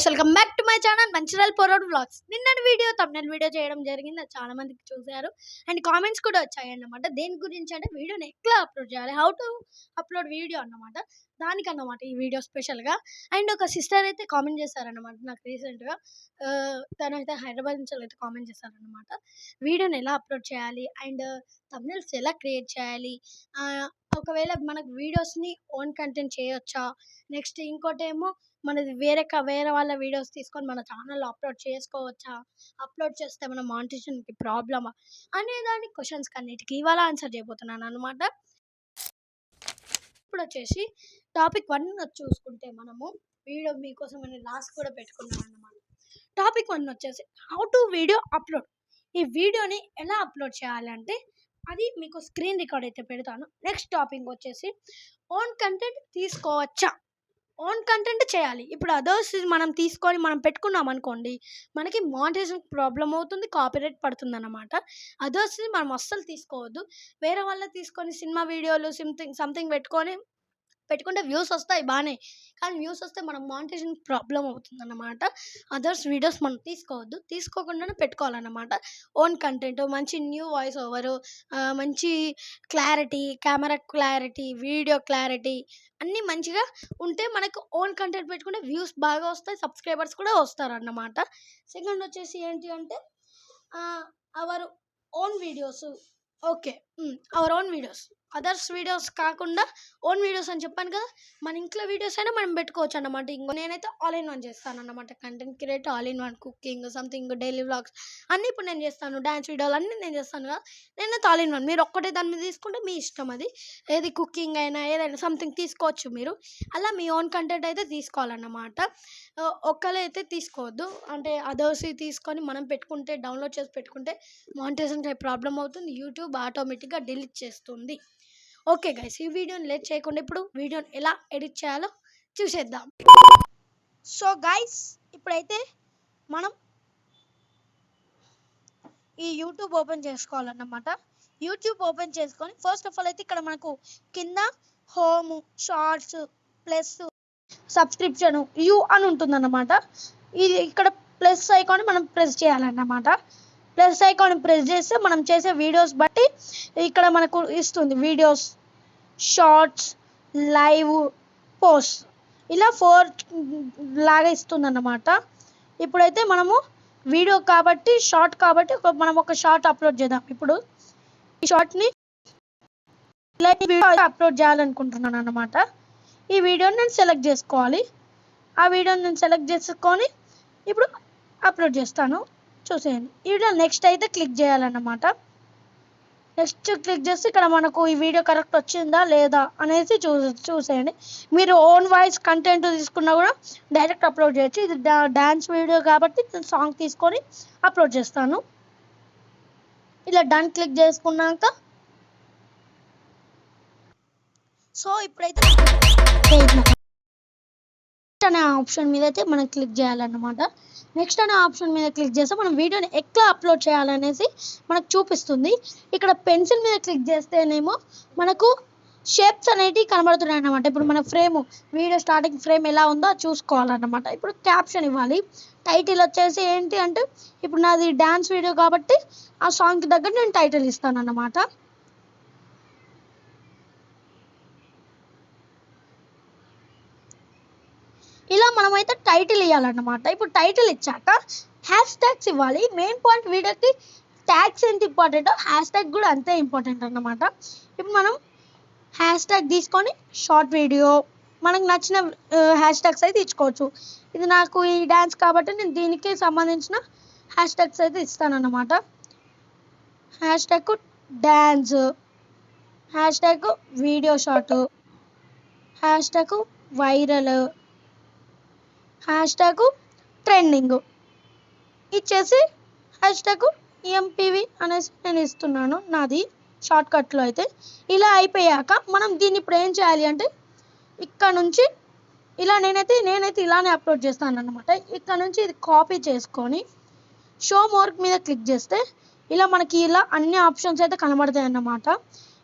Welcome back to my channel Mancherial పోరోడ్ vlogs. నిన్నటి video thumbnail video చేయడం జరిగింది. అది చాలా మందికి చూశారు అండ్ కామెంట్స్ కూడా వచ్చాయన్నమాట. దేని గురించి అంటే వీడియోని ఎట్లా అప్లోడ్ చేయాలి, హౌ టు అప్లోడ్ వీడియో అన్నమాట. దానికన్నమాట ఈ వీడియో స్పెషల్గా. అండ్ ఒక సిస్టర్ అయితే కామెంట్ చేశారన్నమాట నాకు రీసెంట్గా. తనైతే హైదరాబాద్ నుంచి అయితే కామెంట్ చేశారన్నమాట. వీడియోని ఎలా అప్లోడ్ చేయాలి అండ్ థంబ్నెయిల్స్ ఎలా క్రియేట్ చేయాలి, ఒకవేళ మనకు వీడియోస్ని ఓన్ కంటెంట్ చేయొచ్చా, నెక్స్ట్ ఇంకోటేమో మనది వేరే వాళ్ళ వీడియోస్ తీసుకొని మన ఛానల్లో అప్లోడ్ చేసుకోవచ్చా, అప్లోడ్ చేస్తే మన మానిటైజేషన్కి ప్రాబ్లమా అనే దాని క్వశ్చన్స్కి అన్నిటికీ ఇవాళ ఆన్సర్ చేయబోతున్నాను అనమాట. ఇప్పుడు వచ్చేసి టాపిక్ 1 చూసుకుంటే మనము వీడియో మీకోసం నేను లాస్ట్ కూడా పెట్టుకున్నాను అన్నమాట. టాపిక్ 1 వచ్చేసి హౌ టు వీడియో అప్లోడ్. ఈ వీడియోని ఎలా అప్లోడ్ చేయాలంటే అది మీకు స్క్రీన్ రికార్డ్ అయితే పెడతాను. నెక్స్ట్ టాపిక్ వచ్చేసి ఓన్ కంటెంట్ తీసుకోవచ్చా, ఓన్ కంటెంట్ చేయాలి. ఇప్పుడు అదర్స్ మనం తీసుకొని మనం పెట్టుకున్నాం అనుకోండి, మనకి మానిటైజేషన్ ప్రాబ్లం అవుతుంది, కాపీరైట్ పడుతుంది అన్నమాట. అదర్స్ని మనం అస్సలు తీసుకోవద్దు. వేరే వాళ్ళ తీసుకొని సినిమా వీడియోలు సంథింగ్ పెట్టుకుంటే వ్యూస్ వస్తాయి బాగానే, కానీ వ్యూస్ వస్తే మనకు మానిటైజేషన్ ప్రాబ్లం అవుతుంది అన్నమాట. అదర్స్ వీడియోస్ మనం తీసుకోకుండానే పెట్టుకోవాలన్నమాట. ఓన్ కంటెంట్, మంచి న్యూ వాయిస్ ఓవరు, మంచి clarity, camera clarity, video clarity అన్నీ మంచిగా ఉంటే మనకు ఓన్ కంటెంట్ పెట్టుకుంటే వ్యూస్ బాగా వస్తాయి, సబ్స్క్రైబర్స్ కూడా వస్తారన్నమాట. సెకండ్ వచ్చేసి ఏంటి అంటే our own videos. Okay, our own videos, others videos కాకుండా ఓన్ వీడియోస్ అని చెప్పాను కదా, మన ఇంట్లో వీడియోస్ అయినా మనం పెట్టుకోవచ్చు అన్నమాట. ఇంకో నేనైతే ఆల్ ఇన్ వన్ చేస్తాను అన్నమాట. Content create all in one, cooking, something, daily vlogs అన్నీ ఇప్పుడు నేను చేస్తాను. డ్యాన్స్ వీడియోలు అన్నీ నేను చేస్తాను కదా, నేనైతే ఆల్ ఇన్ వన్. మీరు ఒక్కటే దాని మీద తీసుకుంటే మీ ఇష్టం, అది ఏది కుకింగ్ అయినా ఏదైనా సంథింగ్ తీసుకోవచ్చు మీరు. అలా మీ ఓన్ కంటెంట్ అయితే తీసుకోవాలన్నమాట. ఒక్కలే అయితే తీసుకోవద్దు. అంటే అదర్స్ తీసుకొని మనం పెట్టుకుంటే, డౌన్లోడ్ చేసి పెట్టుకుంటే మానిటైజేషన్కి ప్రాబ్లం అవుతుంది, యూట్యూబ్ ఆటోమేటిక్గా డిలీట్ చేస్తుంది. ఓకే గైస్, ఈ వీడియోని లేట్ చేయకుండా ఇప్పుడు వీడియోని ఎలా ఎడిట్ చేయాలో చూసేద్దాం. సో గైస్, ఇప్పుడైతే మనం ఈ యూట్యూబ్ ఓపెన్ చేసుకోవాలన్నమాట. యూట్యూబ్ ఓపెన్ చేసుకొని ఫస్ట్ ఆఫ్ ఆల్ అయితే ఇక్కడ మనకు కింద home, shorts, plus subscription you అని ఉంటుందన్నమాట. ఇది ఇక్కడ ప్లస్ ఐకాన్ మనం ప్రెస్ చేయాలన్నమాట. ప్లస్ ఐకాన్ ప్రెస్ చేస్తే మనం చేసే వీడియోస్ బట్టి ఇక్కడ మనకు ఇస్తుంది వీడియోస్, షార్ట్స్, లైవ్, పోస్ట్, ఇలా 4 లాగా ఇస్తుంది అన్నమాట. ఇప్పుడైతే మనము వీడియో కాబట్టి, షార్ట్ కాబట్టి మనం ఒక షార్ట్ అప్లోడ్ చేద్దాం. ఇప్పుడు ఈ షార్ట్ని అప్లోడ్ చేయాలనుకుంటున్నాను అన్నమాట. ఈ వీడియోని నేను సెలెక్ట్ చేసుకోవాలి. ఆ వీడియోని నేను సెలెక్ట్ చేసుకొని ఇప్పుడు అప్లోడ్ చేస్తాను, చూసేయండి. ఈ వీడియో నెక్స్ట్ అయితే క్లిక్ చేయాలన్నమాట. నెక్స్ట్ క్లిక్ చేస్తే ఇక్కడ మనకు ఈ వీడియో కరెక్ట్ వచ్చిందా లేదా అనేది చూసేయండి. మీరు ఓన్ వాయిస్ కంటెంట్ తీసుకున్నా కూడా డైరెక్ట్ అప్లోడ్ చేయొచ్చు. ఇది డ్యాన్స్ వీడియో కాబట్టి సాంగ్ తీసుకొని అప్లోడ్ చేస్తాను. ఇలా డన్ క్లిక్ చేసుకున్నాక సో ఇప్పుడైతే అనే ఆప్షన్ మీద అయితే మనం క్లిక్ చేయాలన్నమాట. నెక్స్ట్ అనే ఆప్షన్ మీద క్లిక్ చేస్తే మనం వీడియోని ఎట్లా అప్లోడ్ చేయాలనేసి మనకు చూపిస్తుంది. ఇక్కడ పెన్సిల్ మీద క్లిక్ చేస్తేనేమో మనకు షేప్స్ అనేటివి కనబడుతున్నాయి అన్నమాట. ఇప్పుడు మన వీడియో స్టార్టింగ్ ఫ్రేమ్ ఎలా ఉందో చూసుకోవాలన్నమాట. ఇప్పుడు క్యాప్షన్ ఇవ్వాలి. టైటిల్ వచ్చేసి ఏంటి అంటే ఇప్పుడు నాది డ్యాన్స్ వీడియో కాబట్టి ఆ సాంగ్కి దగ్గర నేను టైటిల్ ఇస్తాను అన్నమాట. ఇలా మనమైతే టైటిల్ ఇవ్వాలన్నమాట. ఇప్పుడు టైటిల్ ఇచ్చాక హ్యాష్ ట్యాగ్స్ ఇవ్వాలి. మెయిన్ పాయింట్, వీడియోకి ట్యాగ్స్ ఎంత ఇంపార్టెంటో హ్యాష్ ట్యాగ్ కూడా అంతే ఇంపార్టెంట్ అన్నమాట. ఇప్పుడు మనం హ్యాష్ ట్యాగ్ తీసుకొని షార్ట్ వీడియో మనకు నచ్చిన హ్యాష్ ట్యాగ్స్ అయితే ఇచ్చుకోవచ్చు. ఇది నాకు ఈ డ్యాన్స్ కాబట్టి నేను దీనికి సంబంధించిన హ్యాష్ ట్యాగ్స్ అయితే ఇస్తానన్నమాట. Hashtag dance, hashtag video short, hashtag viral, hashtag trending ఇచ్చేసి హ్యాష్ ట్యాగ్ ఎంపీవి అనేసి నేను ఇస్తున్నాను నాది షార్ట్కట్లో అయితే. ఇలా అయిపోయాక మనం దీన్ని ఇప్పుడు ఏం చేయాలి అంటే ఇక్కడ నుంచి ఇలా నేనైతే ఇలానే అప్లోడ్ చేస్తాను అన్నమాట. ఇక్కడ నుంచి ఇది కాపీ చేసుకొని షో మోర్ మీద క్లిక్ చేస్తే ఇలా మనకి ఇలా అన్ని ఆప్షన్స్ అయితే కనబడతాయి అన్నమాట.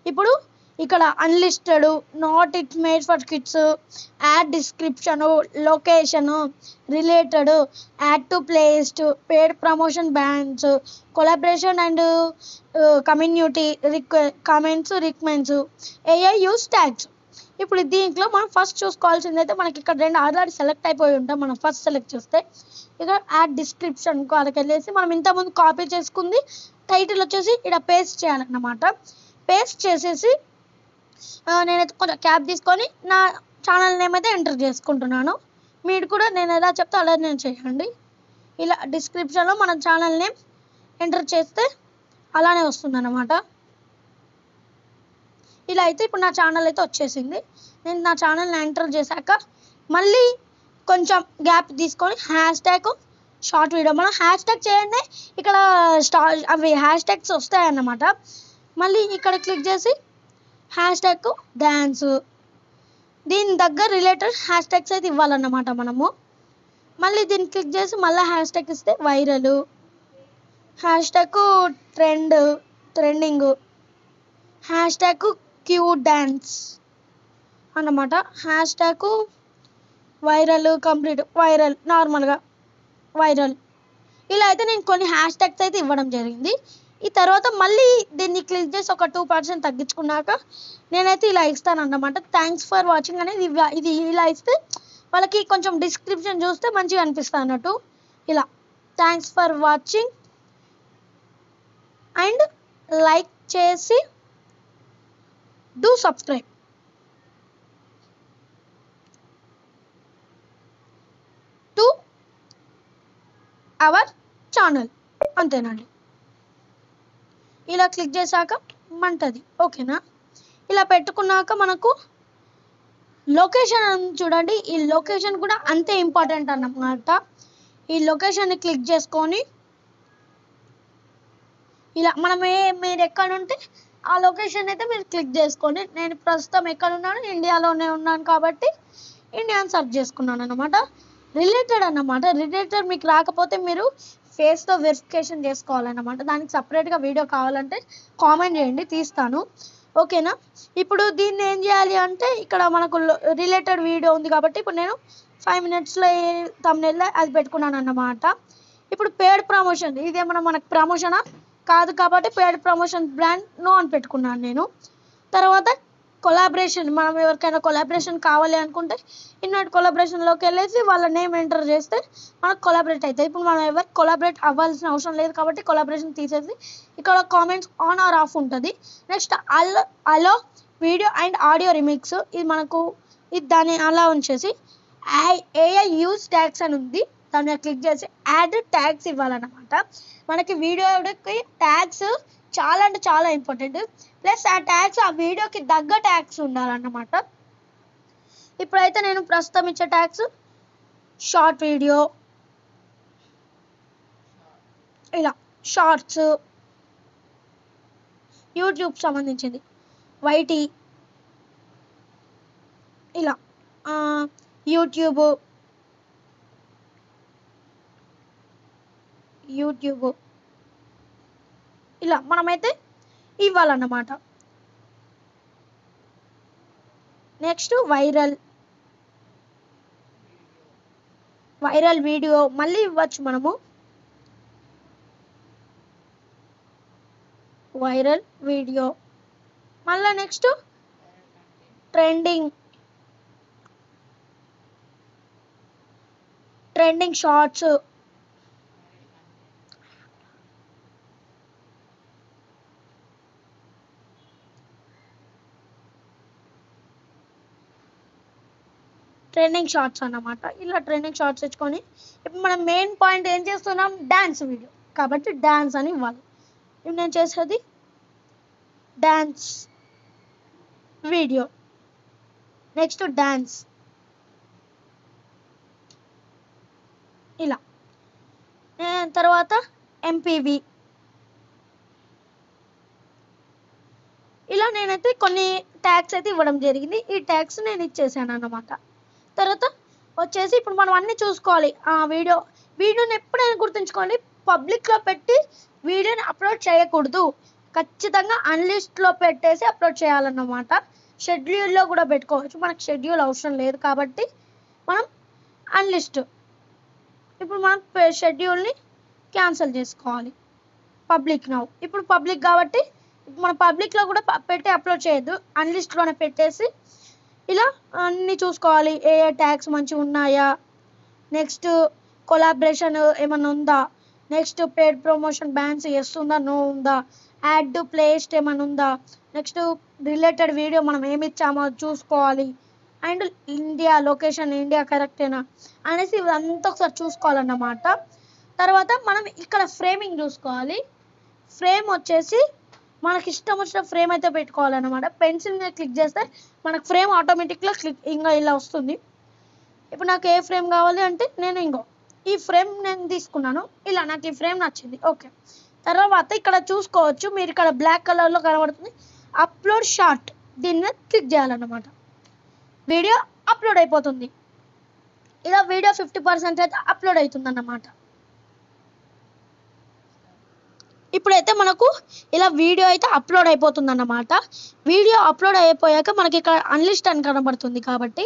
ఇప్పుడు ఇక్కడ unlisted, not it made for kids, add description, location, related, add to playlist, paid promotion bans, collaboration and community comments recommends, AI use tags. ఇప్పుడు దీంట్లో మనం ఫస్ట్ చూసుకోవాల్సింది అయితే మనకి ఇక్కడ 2 ఆల్రెడీ సెలెక్ట్ అయిపోయి ఉంటాం. మనం ఫస్ట్ సెలెక్ట్ చేస్తే ఇక్కడ యాడ్ డిస్క్రిప్షన్ వాళ్ళకి వెళ్ళేసి మనం ఇంతకుముందు కాపీ చేసుకుంది టైటిల్ వచ్చేసి ఇక్కడ పేస్ట్ చేయాలన్నమాట. పేస్ట్ చేసేసి నేనైతే కొంచెం క్యాప్ తీసుకొని నా ఛానల్ నేమ్ అయితే ఎంటర్ చేసుకుంటున్నాను. మీరు కూడా నేను ఎలా చెప్తే అలా నేను చేయండి. ఇలా డిస్క్రిప్షన్లో మన ఛానల్ నేమ్ ఎంటర్ చేస్తే అలానే వస్తుందన్నమాట. ఇలా అయితే ఇప్పుడు నా ఛానల్ అయితే వచ్చేసింది. నేను నా ఛానల్ని ఎంటర్ చేశాక మళ్ళీ కొంచెం గ్యాప్ తీసుకొని హ్యాష్-ట్యాగ్ షార్ట్ వీడియో మనం హ్యాష్-ట్యాగ్ చేయండి ఇక్కడ అవి హ్యాష్-ట్యాగ్స్ వస్తాయన్నమాట. మళ్ళీ ఇక్కడ క్లిక్ చేసి హ్యాష్-ట్యాగ్ డ్యాన్స్, దీని దగ్గర రిలేటెడ్ హ్యాష్-ట్యాగ్స్ అయితే ఇవ్వాలన్నమాట మనము. మళ్ళీ దీన్ని క్లిక్ చేసి మళ్ళీ హ్యాష్-ట్యాగ్ ఇస్తే viral, hash-tag trending, hash-tag cute dance అన్నమాట. హ్యాష్-ట్యాగ్ వైరల్ కంప్లీట్, వైరల్ నార్మల్గా వైరల్. ఇలా అయితే నేను కొన్ని హ్యాష్-ట్యాగ్స్ అయితే ఇవ్వడం జరిగింది. ఈ తర్వాత మళ్ళీ దీన్ని క్లిక్ చేసి ఒక 2% తగ్గించుకున్నాక నేనైతే ఇలా ఇస్తానన్నమాట. థ్యాంక్స్ ఫర్ వాచింగ్ అనేది ఇది ఇలా ఇస్తే వాళ్ళకి కొంచెం డిస్క్రిప్షన్ చూస్తే మంచిగా అనిపిస్తుంది అన్నట్టు. ఇలా thanks for watching and like చేసి do subscribe to our channel, అంతేనండి. ఇలా క్లిక్ చేశాక మంటది, ఓకేనా. ఇలా పెట్టుకున్నాక మనకు లొకేషన్ చూడండి, ఈ లొకేషన్ కూడా అంతే ఇంపార్టెంట్ అన్నమాట. ఈ లొకేషన్ని క్లిక్ చేసుకొని ఇలా మనం మీరు ఎక్కడ ఉంటే ఆ లొకేషన్ అయితే మీరు క్లిక్ చేసుకోండి. నేను ప్రస్తుతం ఎక్కడ ఉన్నాను, ఇండియాలోనే ఉన్నాను కాబట్టి ఇండియాని సెర్చ్ చేసుకున్నాను అన్నమాట. రిలేటెడ్ అన్నమాట. రిలేటెడ్ మీకు రాకపోతే మీరు ఫేస్తో వెరిఫికేషన్ చేసుకోవాలన్నమాట. దానికి సపరేట్గా వీడియో కావాలంటే కామెంట్ చేయండి, తీస్తాను, ఓకేనా. ఇప్పుడు దీన్ని ఏం చేయాలి అంటే ఇక్కడ మనకు రిలేటెడ్ వీడియో ఉంది కాబట్టి ఇప్పుడు నేను 5 minutesలో thumbnail అది పెట్టుకున్నాను అన్నమాట. ఇప్పుడు పేడ్ ప్రమోషన్, ఇదేమన్నా మనకు ప్రమోషనా కాదు కాబట్టి పేడ్ ప్రమోషన్ బ్రాండ్ నో అని పెట్టుకున్నాను నేను. తర్వాత కొలాబరేషన్, మనం ఎవరికైనా కొలాబరేషన్ కావాలి అనుకుంటే ఇన్వైట్ కొలాబరేషన్లోకి వెళ్ళేసి వాళ్ళ నేమ్ ఎంటర్ చేస్తే మనకు కొలాబరేట్ అవుతాయి. ఇప్పుడు మనం ఎవరికి కొలాబరేట్ అవ్వాల్సిన అవసరం లేదు కాబట్టి కొలాబరేషన్ తీసేసి ఇక్కడ కామెంట్స్ ఆన్ ఆర్ ఆఫ్ ఉంటుంది. Next allow video and audio remix, ఇది మనకు దాన్ని అలా ఉంచేసి ఏఐ యూస్ ట్యాగ్స్ అని ఉంది, దాని మీద క్లిక్ చేసి యాడ్ ట్యాగ్స్ ఇవ్వాలన్నమాట. మనకి వీడియోకి ట్యాగ్స్ చాలా అంటే చాలా ఇంపార్టెంట్. ప్లస్ ఆ ట్యాగ్స్ ఆ వీడియోకి తగ్గ ట్యాగ్స్ ఉండాలన్నమాట. ఇప్పుడైతే నేను ప్రస్తుతం ఇచ్చే ట్యాగ్స్ షార్ట్ వీడియో, ఇలా షార్ట్స్, యూట్యూబ్ సంబంధించింది, వైటీ, ఇలా యూట్యూబ్ ఇలా మనమైతే ఇవ్వాలన్నమాట. నెక్స్ట్ వైరల్ వీడియో మళ్ళీ ఇవ్వచ్చు మనము. వైరల్ వీడియో మళ్ళీ next trending shorts, trending shorts అన్నమాట. ఇలా ట్రెండింగ్ షార్ట్స్ తెచ్చుకొని ఇప్పుడు మనం మెయిన్ పాయింట్ ఏం చేస్తున్నాం, డ్యాన్స్ వీడియో కాబట్టి డ్యాన్స్ అని ఇవ్వాలి. ఇప్పుడు నేను చేసేది డ్యాన్స్ వీడియో, నెక్స్ట్ డ్యాన్స్, ఇలా తర్వాత ఎంపీవి, ఇలా నేనైతే కొన్ని ట్యాగ్స్ అయితే ఇవ్వడం జరిగింది. ఈ ట్యాగ్స్ నేను ఇచ్చేసాను అన్నమాట. తర్వాత వచ్చేసి ఇప్పుడు మనం అన్నీ చూసుకోవాలి. వీడియోని ఎప్పుడైనా గుర్తుంచుకోండి, పబ్లిక్లో పెట్టి వీడియోని అప్లోడ్ చేయకూడదు. ఖచ్చితంగా అన్లిస్ట్లో పెట్టేసి అప్లోడ్ చేయాలన్నమాట. షెడ్యూల్లో కూడా పెట్టుకోవచ్చు, మనకు షెడ్యూల్ అవసరం లేదు కాబట్టి మనం అన్లిస్ట్. ఇప్పుడు మనం షెడ్యూల్ని క్యాన్సిల్ చేసుకోవాలి. Public now. ఇప్పుడు పబ్లిక్ కాబట్టి మన పబ్లిక్లో కూడా పెట్టి అప్లోడ్ చేయొద్దు, అన్లిస్ట్లోనే పెట్టేసి ఇలా అన్నీ చూసుకోవాలి. ఏ ట్యాగ్స్ మంచిగా ఉన్నాయా, నెక్స్ట్ కొలాబరేషన్ ఏమన్నా ఉందా, నెక్స్ట్ పేడ్ ప్రమోషన్ బ్యాన్స్ చేస్తుందా, నో ఉందా, యాడ్ ప్లేస్ట్ ఏమైనా ఉందా, నెక్స్ట్ రిలేటెడ్ వీడియో మనం ఏమి ఇచ్చామో చూసుకోవాలి. అండ్ ఇండియా లొకేషన్ ఇండియా కరెక్టేనా అనేసి ఇదంతా ఒకసారి చూసుకోవాలన్నమాట. తర్వాత మనం ఇక్కడ ఫ్రేమింగ్ చూసుకోవాలి. ఫ్రేమ్ వచ్చేసి మనకి ఇష్టం వచ్చిన ఫ్రేమ్ అయితే పెట్టుకోవాలన్నమాట. పెన్సిల్ మీద క్లిక్ చేస్తే మనకు ఫ్రేమ్ ఆటోమేటిక్గా ఇంకా ఇలా వస్తుంది. ఇప్పుడు నాకు ఏ ఫ్రేమ్ కావాలి అంటే నేను ఈ ఫ్రేమ్ నేను తీసుకున్నాను, ఇలా నాకు ఈ ఫ్రేమ్ నచ్చింది. ఓకే, తర్వాత ఇక్కడ చూసుకోవచ్చు, మీరు ఇక్కడ బ్లాక్ కలర్లో కనబడుతుంది అప్లోడ్ షార్ట్. దీని మీద క్లిక్ చేయాలన్నమాట. వీడియో అప్లోడ్ అయిపోతుంది. ఇలా వీడియో 50% అయితే అప్లోడ్ అవుతుంది అన్నమాట. ఇప్పుడైతే మనకు ఇలా వీడియో అయితే అప్లోడ్ అయిపోతుంది అన్నమాట. వీడియో అప్లోడ్ అయిపోయాక మనకి ఇక్కడ అన్లిస్ట్ అని కనబడుతుంది కాబట్టి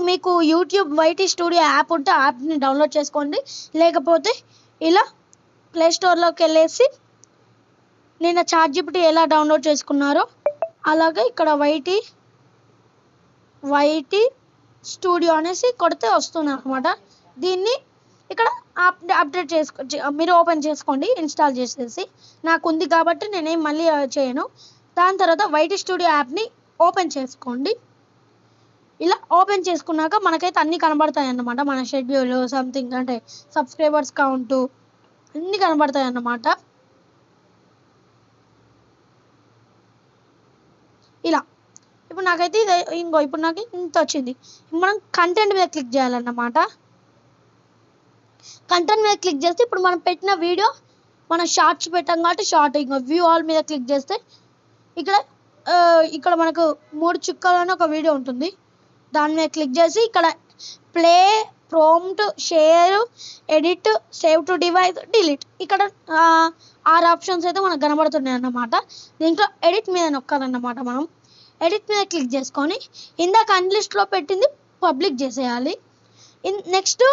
మీకు యూట్యూబ్ వైటీ స్టూడియో యాప్ ఉంటే యాప్ని డౌన్లోడ్ చేసుకోండి. లేకపోతే ఇలా ప్లే స్టోర్లోకి వెళ్ళేసి నిన్న చాట్‌జిపిటి ఎలా డౌన్లోడ్ చేసుకున్నారో అలాగే ఇక్కడ వైటీ స్టూడియో అనేసి కొడితే వస్తుంది అనమాట. దీన్ని ఇక్కడ అప్డేట్ మీరు ఓపెన్ చేసుకోండి, ఇన్స్టాల్ చేసేసి. నాకు ఉంది కాబట్టి నేనేం మళ్ళీ చేయను. దాని తర్వాత వైటీ స్టూడియో యాప్ని ఓపెన్ చేసుకోండి. ఇలా ఓపెన్ చేసుకున్నాక మనకైతే అన్నీ కనబడతాయి అన్నమాట. మన షెడ్యూల్ సంథింగ్ అంటే సబ్స్క్రైబర్స్ కౌంటు అన్నీ కనబడతాయి అన్నమాట. ఇలా ఇప్పుడు నాకైతే ఇప్పుడు నాకు ఇంత వచ్చింది. మనం కంటెంట్ మీద క్లిక్ చేయాలన్నమాట. కంటెంట్ మీద క్లిక్ చేస్తే ఇప్పుడు మనం పెట్టిన వీడియో మనం షార్ట్స్ పెట్టాం కాబట్టి షార్ట్ వ్యూ ఆల్ మీద క్లిక్ చేస్తే ఇక్కడ మనకు 3 చుక్కలని ఒక వీడియో ఉంటుంది. దాని మీద క్లిక్ చేసి ఇక్కడ play, prompt, share, edit, save to device, delete, ఇక్కడ 6 ఆప్షన్స్ అయితే మనకు కనబడుతున్నాయి అన్నమాట. దీంట్లో ఎడిట్ మీద నొక్కాలన్నమాట. మనం ఎడిట్ మీద క్లిక్ చేసుకొని ఇందాక అన్లిస్ట్లో పెట్టింది పబ్లిక్ చేసేయాలి. నెక్స్ట్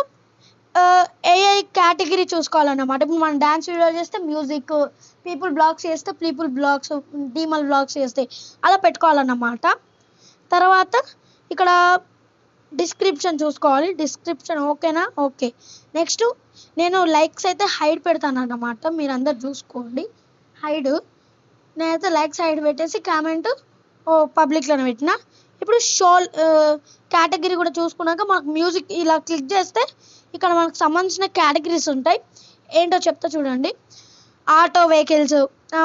ఏఐ కేటగిరీ చూసుకోవాలన్నమాట. ఇప్పుడు మనం డ్యాన్స్ వీడియో చేస్తే మ్యూజిక్, పీపుల్ బ్లాగ్స్ చేస్తే పీపుల్ బ్లాగ్స్, డీమల్ బ్లాగ్స్ చేస్తే అలా పెట్టుకోవాలన్నమాట. తర్వాత ఇక్కడ డిస్క్రిప్షన్ చూసుకోవాలి. డిస్క్రిప్షన్ ఓకేనా? ఓకే. నెక్స్ట్ నేను లైక్స్ అయితే హైడ్ పెడతాను అన్నమాట. మీరు అందరు చూసుకోండి. నేనైతే లైక్స్ హైడ్ పెట్టేసి కామెంట్ పబ్లిక్లోనే పెట్టిన. ఇప్పుడు కేటగిరీ కూడా చూసుకున్నాక మనకు మ్యూజిక్ ఇలా క్లిక్ చేస్తే ఇక్కడ మనకు సంబంధించిన కేటగిరీస్ ఉంటాయి. ఏంటో చెప్తా చూడండి. ఆటో వెహికల్స్,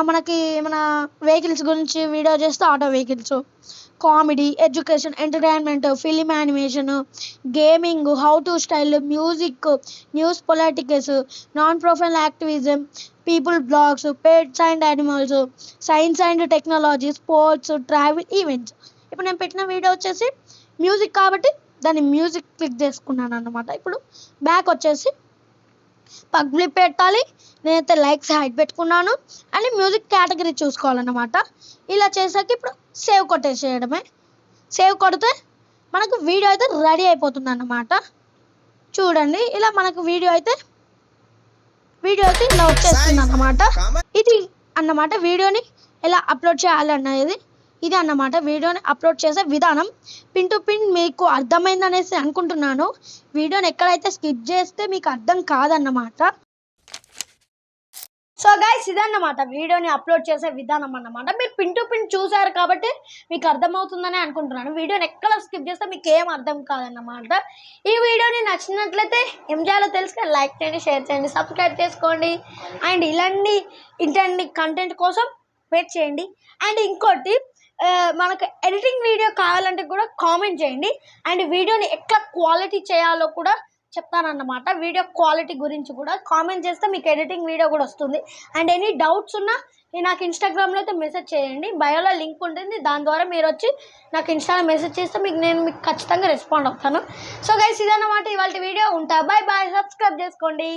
మనకి మన వెహికల్స్ గురించి వీడియో చేస్తే auto vehicles, comedy, education, entertainment, film animation, gaming, how to style, music, news, politics, non profile activism, people blogs, pets and animals, science and technology, sports, travel, events. ఇప్పుడు నేను పెట్టిన video వచ్చేసి music కాబట్టి దాన్ని music click చేసుకున్నాను అన్నమాట. ఇప్పుడు back వచ్చేసి పబ్లిక్ పెట్టాలి. నేనైతే లైక్స్ హైడ్ పెట్టుకున్నాను అని మ్యూజిక్ కేటగిరీ చూసుకోవాలన్నమాట. ఇలా చేసాక ఇప్పుడు సేవ్ కొట్టేసేయడమే. సేవ్ కొడితే మనకు వీడియో అయితే రెడీ అయిపోతుంది అన్నమాట. చూడండి, ఇలా మనకు వీడియో అయితే ఇలా వచ్చేస్తుంది అన్నమాట. ఇది అన్నమాట వీడియోని ఎలా అప్లోడ్ చేయాలనేది. ఇది అన్నమాట వీడియోని అప్లోడ్ చేసే విధానం. పిన్ టు పిన్ మీకు అర్థమైందనేసి అనుకుంటున్నాను. వీడియోని ఎక్కడైతే స్కిప్ చేస్తే మీకు అర్థం కాదన్నమాట. సో గైస్, ఇదన్నమాట వీడియోని అప్లోడ్ చేసే విధానం అన్నమాట. మీరు పిన్ టు పిన్ చూసారు కాబట్టి మీకు అర్థమవుతుందని అనుకుంటున్నాను. వీడియోని ఎక్కడ స్కిప్ చేస్తే మీకు ఏం అర్థం కాదన్నమాట. ఈ వీడియోని నచ్చినట్లయితే ఏం చేయాలో తెలుసుకొని లైక్ చేయండి, షేర్ చేయండి, సబ్స్క్రైబ్ చేసుకోండి. అండ్ ఇలాంటి కంటెంట్ కోసం వెయిట్ చేయండి. అండ్ ఇంకోటి, మనకు ఎడిటింగ్ వీడియో కావాలంటే కూడా కామెంట్ చేయండి. అండ్ వీడియోని ఎట్లా క్వాలిటీ చేయాలో కూడా చెప్తానన్నమాట. వీడియో క్వాలిటీ గురించి కూడా కామెంట్ చేస్తే మీకు ఎడిటింగ్ వీడియో కూడా వస్తుంది. అండ్ ఎనీ డౌట్స్ ఉన్నా నాకు ఇన్స్టాగ్రామ్లో అయితే మెసేజ్ చేయండి. బయోలో లింక్ ఉంటుంది, దాని ద్వారా మీరు వచ్చి నాకు ఇన్స్టాలో మెసేజ్ చేస్తే నేను మీకు ఖచ్చితంగా రెస్పాండ్ అవుతాను. సో గైస్, ఇదన్నమాట ఇవాళ వీడియో. ఉంటా, బాయ్ బాయ్. సబ్స్క్రైబ్ చేసుకోండి.